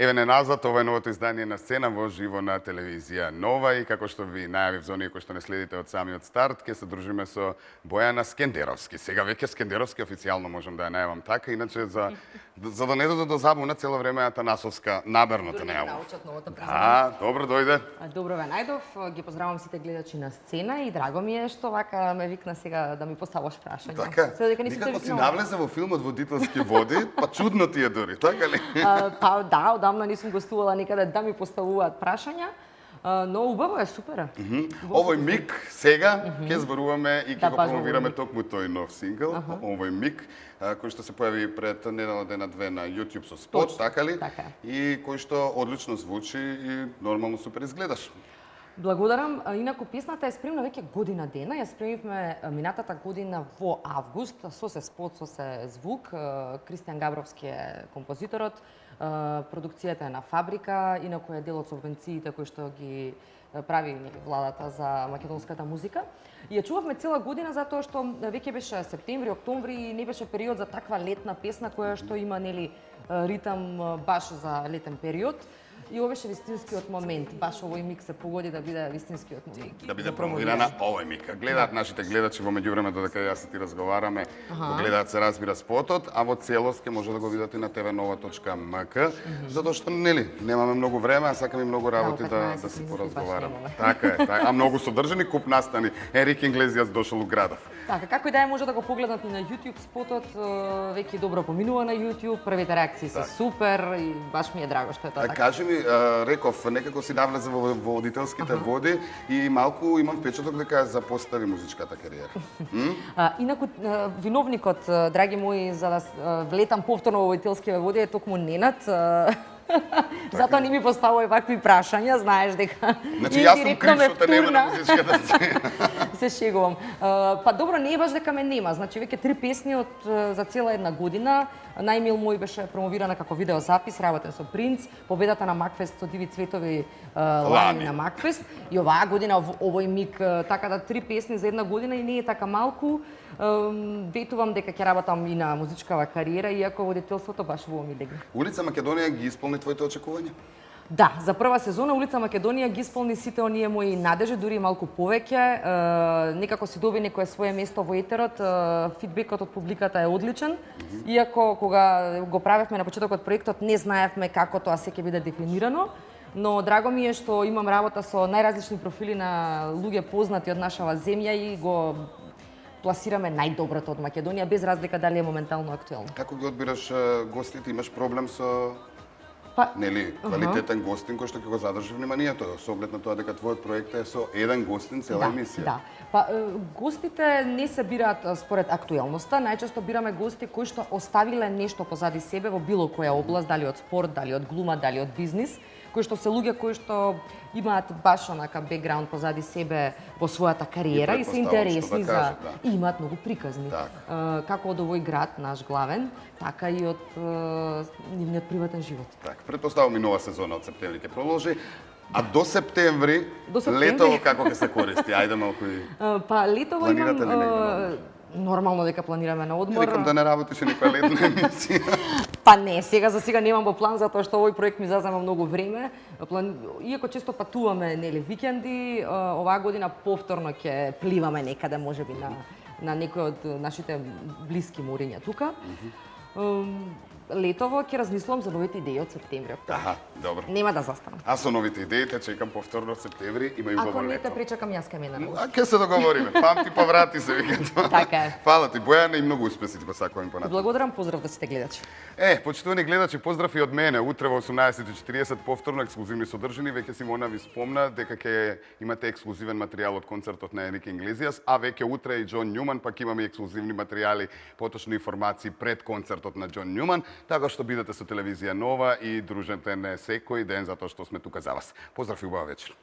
Еве неназад, ова е новото издание на сцена во живо на телевизија Нова и како што ви најавив за оние кои што не следите од самиот старт, ќе се дружиме со Бојана Скендеровски. Сега веќе Скендеровски официјално можам да ја најавам така, иначе за да не дојде до забуна цело време Атанасовска наберно те најавам. Добро дојде. Добро ве најдов, ги поздравувам сите гледачи на сцена и драго ми е што вака ме викна сега да ми поставаш прашања. Така, никако си навлезе во филмот Водителски води, па чудно ти е дури, така ли? Па да, одамна не сум гостувала никаде да ми поставуваат прашања, но убаво е, супер. Овој миг сега ќе зборуваме и ќе го промовираме токму тој нов сингл, овој миг кој што се појави пред недела дена две на YouTube со спот, така ли? И кој што одлично звучи и нормално супер изгледаш. Благодарам. Инаку песната е спремна веќе година дена. Ја спремивме минатата година во август, со се спот, со се звук. Кристијан Габровски е композиторот. Продукцијата е на Фабрика, инаку е дел од субвенциите кои што ги прави владата за македонската музика. И ја чувавме цела година затоа што веќе беше септември, октомври и не беше период за таква летна песна која што има ритам баш за летен период. И ова беше вистинскиот момент, баш овој миг се погоди да биде вистинскиот момент. Да биде промовирана овој миг. Гледаат нашите гледачи во меѓувреме додека јас и ти разговараме, го гледаат се разбира спотот, а во целост ќе може да го видите на tvnova.mk, затоа што немаме многу време, а сакаме многу работи да си поразговараме. Така е, а многу содржани, куп настани. Ерик Инглезијас дошол у градов. Така, како и да е, може да го погледнат и на YouTube спотот, веќе добро поминува на YouTube, првите реакции се супер и баш ми е драго што е тоа така. Кажи ми, реков, некако си навлезе во водителските води и малку имам впечаток дека запостави музичката кариера. Инаку, виновникот, драги мои, за да влетам повторно во водителските води е токму Ненад. Затоа не ми поставувај вакви прашања, знаеш дека значи јас сум крив што те нема на музичката сцена. Се шегувам. Па добро, не е баш дека ме нема. Значи веќе 3 песни за цела една година. Најмил мој беше промовирана како видеозапис, работен со Принц, победата на Макфест со Диви цветови лани на Макфест. И оваа година овој миг, така да 3 песни за една година и не е така малку. Ветувам дека ќе работам и на музичкава кариера, иако водителството баш во ми легне. Улица Македонија ги исполни твоите очекувања? Да, за прва сезона Улица Македонија ги исполни сите оние мои надежи, дури и малку повеќе. Некако си доби некое свое место во етерот. Фидбекот од публиката е одличен. Иако кога го правевме на почетокот проектот не знаевме како тоа се ќе биде дефинирано. Но драго ми е што имам работа со најразлични профили на луѓе познати од нашава земја и го пласираме најдоброто од Македонија, без разлика дали е моментално актуелно. Како ги одбираш гостите? Имаш проблем со квалитетен гостин кој што ќе го задржи вниманието, со оглед на тоа дека твојот проект е со еден гостин цела емисија? Да. Па гостите не се бираат според актуелноста, најчесто бираме гости кои што оставиле нешто позади себе во било која област, дали од спорт, дали од глума, дали од бизнис, кои што се луѓе кои што имаат баш онака бекграунд позади себе во својата кариера и се интересни за и имаат многу приказни. Како од овој град наш главен, така и од нивниот приватен живот. Така, претпоставувам и нова сезона од септември ќе продолжи. А до септември летово како ќе се користи? Ајде малку и па летово имам нормално дека планираме на одмор. Викам да не работиш некоја летна емисија. Па не, сега за сега немам во план затоа што овој проект ми зазема многу време. Иако често патуваме викенди, оваа година повторно ќе пливаме некаде можеби на некој од нашите блиски мориња тука. Летово ќе размислувам за новите идеи од септември. Добро. Нема да застанам. А со новите идеи те чекам повторно од септември, има и убаво лето. Ако не те причекам, јас ке менам. Ќе се договориме. Памти поврати се вика тоа. Така е. Фала ти Бојана и многу успеси ти посакувам понатаму. Благодарам, поздрав да сите гледачи. Почитувани гледачи, поздрав и од мене. Утре во 18:40 повторно ексклузивни содржини. Веќе Симона ви спомна дека ќе имате ексклузивен материјал од концертот на Ерик Инглезијас, а веќе утре и Џон Њуман, пак имаме ексклузивни материјали, поточни информации пред концертот на Џон Њуман, така што бидете со телевизија Нова и дружете не секој ден затоа што сме тука за вас. Поздрав и убава вечер.